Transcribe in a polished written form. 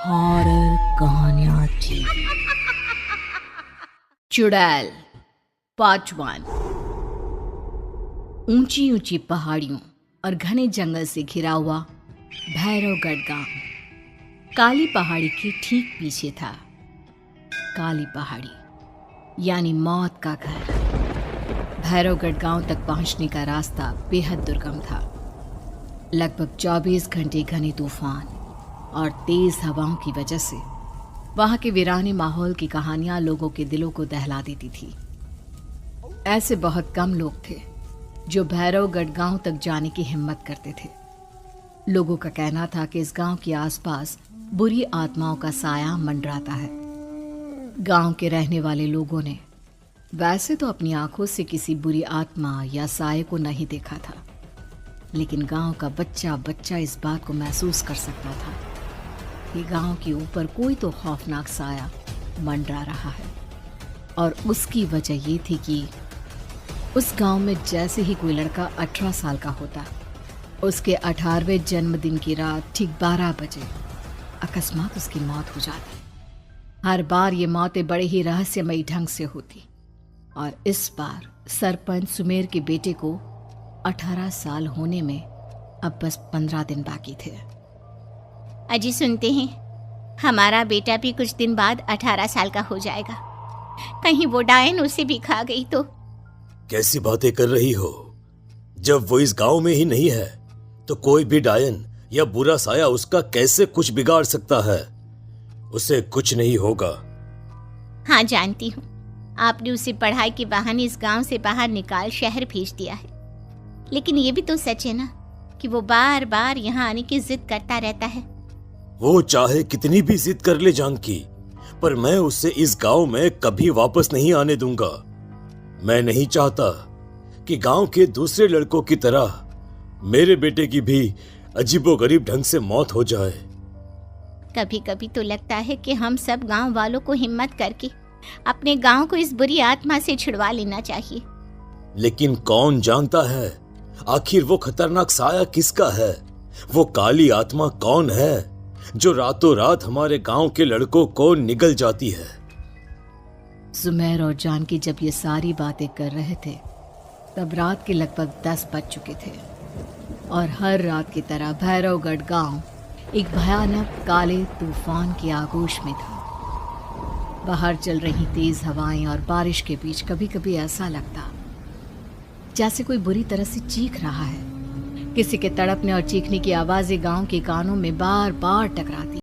Horror कहानियां थी। चुड़ैल पार्ट 1। ऊंची ऊंची पहाड़ियों और घने जंगल से घिरा हुआ भैरवगढ़ गांव काली पहाड़ी के ठीक पीछे था। काली पहाड़ी यानी मौत का घर। भैरवगढ़ गांव तक पहुंचने का रास्ता बेहद दुर्गम था। लगभग 24 घंटे घने तूफान और तेज हवाओं की वजह से वहां के वीराने माहौल की कहानियां लोगों के दिलों को दहला देती थी। ऐसे बहुत कम लोग थे जो भैरवगढ़ गांव तक जाने की हिम्मत करते थे। लोगों का कहना था कि इस गांव के आसपास बुरी आत्माओं का साया मंडराता है। गांव के रहने वाले लोगों ने वैसे तो अपनी आंखों से किसी बुरी आत्मा या साये को नहीं देखा था, लेकिन गांव का बच्चा बच्चा इस बात को महसूस कर सकता था कि गांव के ऊपर कोई तो खौफनाक साया मंडरा रहा है। और उसकी वजह ये थी कि उस गांव में जैसे ही कोई लड़का 18 साल का होता, उसके 18वें जन्मदिन की रात ठीक 12 बजे अकस्मात उसकी मौत हो जाती। हर बार ये मौतें बड़े ही रहस्यमयी ढंग से होती, और इस बार सरपंच सुमेर के बेटे को 18 साल होने में अब बस 15 दिन बाकी थे। अजी सुनते हैं, हमारा बेटा भी कुछ दिन बाद 18 साल का हो जाएगा। कहीं वो डायन उसे भी खा गई तो। कैसी बातें कर रही हो? जब वो इस गांव में ही नहीं है तो कोई भी डायन या बुरा साया उसका कैसे कुछ बिगाड़ सकता है? उसे कुछ नहीं होगा। हाँ जानती हूँ, आपने उसे पढ़ाई के बहाने इस गांव से बाहर निकाल शहर भेज दिया है, लेकिन ये भी तो सच है ना कि वो बार बार यहाँ आने की जिद करता रहता है। वो चाहे कितनी भी जिद कर ले जानकी, पर मैं उसे इस गांव में कभी वापस नहीं आने दूंगा। मैं नहीं चाहता कि गांव के दूसरे लड़कों की तरह मेरे बेटे की भी अजीबोगरीब ढंग से मौत हो जाए। कभी कभी तो लगता है कि हम सब गांव वालों को हिम्मत करके अपने गांव को इस बुरी आत्मा से छुड़वा लेना चाहिए। लेकिन कौन जानता है आखिर वो खतरनाक साया किसका है? वो काली आत्मा कौन है जो रातों रात हमारे गांव के लड़कों को निगल जाती है? सुमेर और जानकी जब ये सारी बातें कर रहे थे तब रात के लगभग 10 बज चुके थे, और हर रात की तरह भैरवगढ़ गांव एक भयानक काले तूफान की आगोश में था। बाहर चल रही तेज हवाएं और बारिश के बीच कभी कभी ऐसा लगता जैसे कोई बुरी तरह से चीख रहा है। किसी के तड़पने और चीखने की आवाजें गांव के कानों में बार बार टकराती।